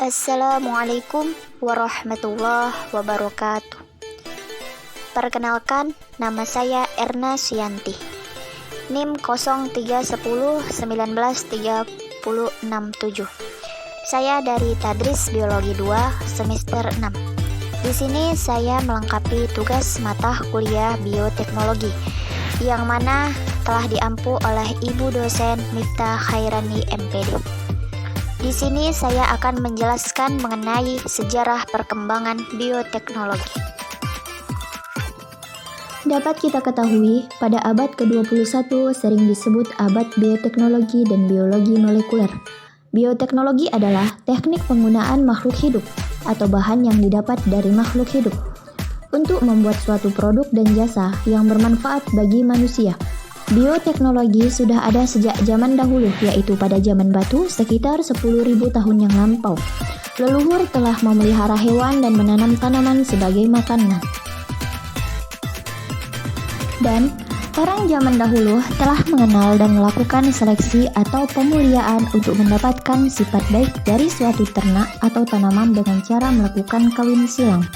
Assalamualaikum warahmatullahi wabarakatuh. Perkenalkan, nama saya Erna Suyanti, NIM 0310193667. Saya dari Tadris Biologi 2 semester 6. Di sini saya melengkapi tugas mata kuliah bioteknologi yang mana telah diampu oleh Ibu dosen Miftah Khairani MPD. Di sini saya akan menjelaskan mengenai sejarah perkembangan bioteknologi. Dapat kita ketahui, pada abad ke-21 sering disebut abad bioteknologi dan biologi molekuler. Bioteknologi adalah teknik penggunaan makhluk hidup atau bahan yang didapat dari makhluk hidup untuk membuat suatu produk dan jasa yang bermanfaat bagi manusia. Bioteknologi sudah ada sejak zaman dahulu, yaitu pada zaman batu sekitar 10.000 tahun yang lampau. Leluhur telah memelihara hewan dan menanam tanaman sebagai makanan. Dan orang zaman dahulu telah mengenal dan melakukan seleksi atau pemuliaan untuk mendapatkan sifat baik dari suatu ternak atau tanaman dengan cara melakukan kawin silang.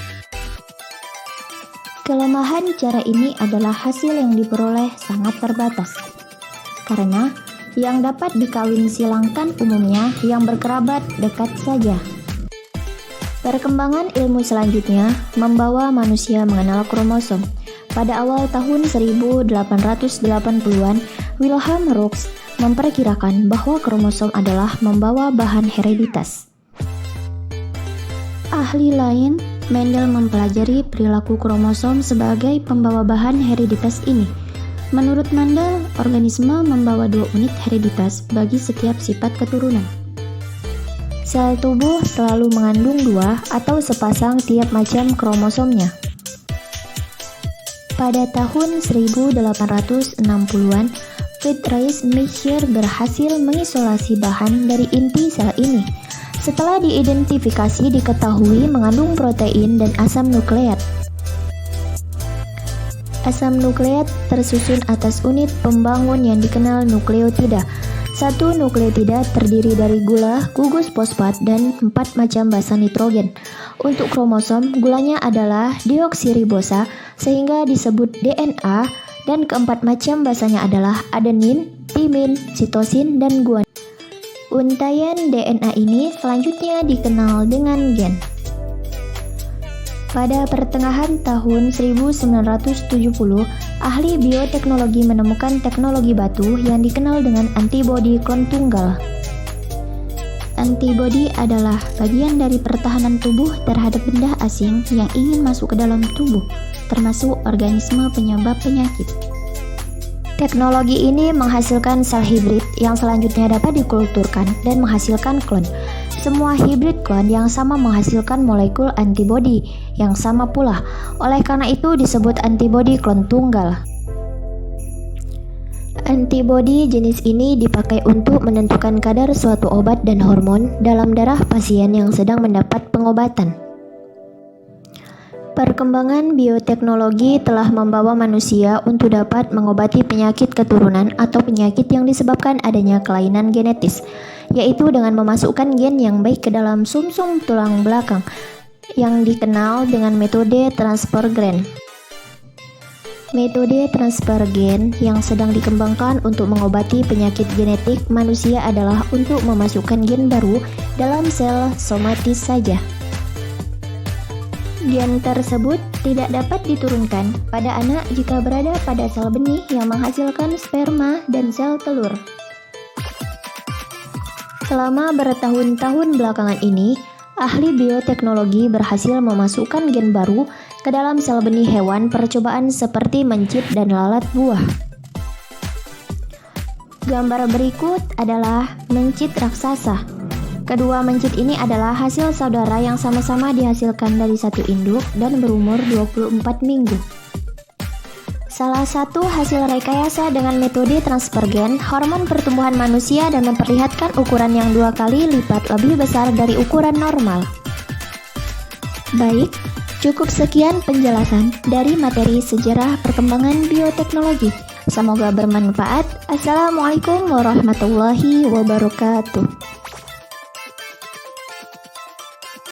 Kelemahan cara ini adalah hasil yang diperoleh sangat terbatas, karena yang dapat dikawin silangkan umumnya yang berkerabat dekat saja. Perkembangan ilmu selanjutnya membawa manusia mengenal kromosom. Pada awal tahun 1880-an, Wilhelm Roux memperkirakan bahwa kromosom adalah membawa bahan hereditas. Ahli lain, Mendel mempelajari perilaku kromosom sebagai pembawa bahan hereditas ini. Menurut Mendel, organisme membawa 2 unit hereditas bagi setiap sifat keturunan. Sel tubuh selalu mengandung 2 atau sepasang tiap macam kromosomnya. Pada tahun 1860-an, Friedrich Miescher berhasil mengisolasi bahan dari inti sel ini. Setelah diidentifikasi, diketahui mengandung protein dan asam nukleat. Asam nukleat tersusun atas unit pembangun yang dikenal nukleotida. Satu nukleotida terdiri dari gula, gugus fosfat, dan 4 macam basa nitrogen. Untuk kromosom, gulanya adalah deoksiribosa sehingga disebut DNA, dan keempat macam basanya adalah adenin, timin, sitosin, dan guanin. Untaian DNA ini selanjutnya dikenal dengan gen. Pada pertengahan tahun 1970, ahli bioteknologi menemukan teknologi batu yang dikenal dengan antibodi klon tunggal. Antibodi adalah bagian dari pertahanan tubuh terhadap benda asing yang ingin masuk ke dalam tubuh, termasuk organisme penyebab penyakit. Teknologi ini menghasilkan sel hibrid yang selanjutnya dapat dikulturkan dan menghasilkan klon. Semua hibrid klon yang sama menghasilkan molekul antibodi yang sama pula. Oleh karena itu disebut antibodi klon tunggal. Antibodi jenis ini dipakai untuk menentukan kadar suatu obat dan hormon dalam darah pasien yang sedang mendapat pengobatan. Perkembangan bioteknologi telah membawa manusia untuk dapat mengobati penyakit keturunan atau penyakit yang disebabkan adanya kelainan genetis, yaitu dengan memasukkan gen yang baik ke dalam sumsum tulang belakang, yang dikenal dengan metode transfer gen. Metode transfer gen yang sedang dikembangkan untuk mengobati penyakit genetik manusia adalah untuk memasukkan gen baru dalam sel somatis saja. Gen tersebut tidak dapat diturunkan pada anak jika berada pada sel benih yang menghasilkan sperma dan sel telur. Selama bertahun-tahun belakangan ini, ahli bioteknologi berhasil memasukkan gen baru ke dalam sel benih hewan percobaan seperti mencit dan lalat buah. Gambar berikut adalah mencit raksasa. Kedua mencit ini adalah hasil saudara yang sama-sama dihasilkan dari satu induk dan berumur 24 minggu. Salah satu hasil rekayasa dengan metode transfer gen hormon pertumbuhan manusia dan memperlihatkan ukuran yang 2 kali lipat lebih besar dari ukuran normal. Baik, cukup sekian penjelasan dari materi sejarah perkembangan bioteknologi. Semoga bermanfaat. Assalamualaikum warahmatullahi wabarakatuh.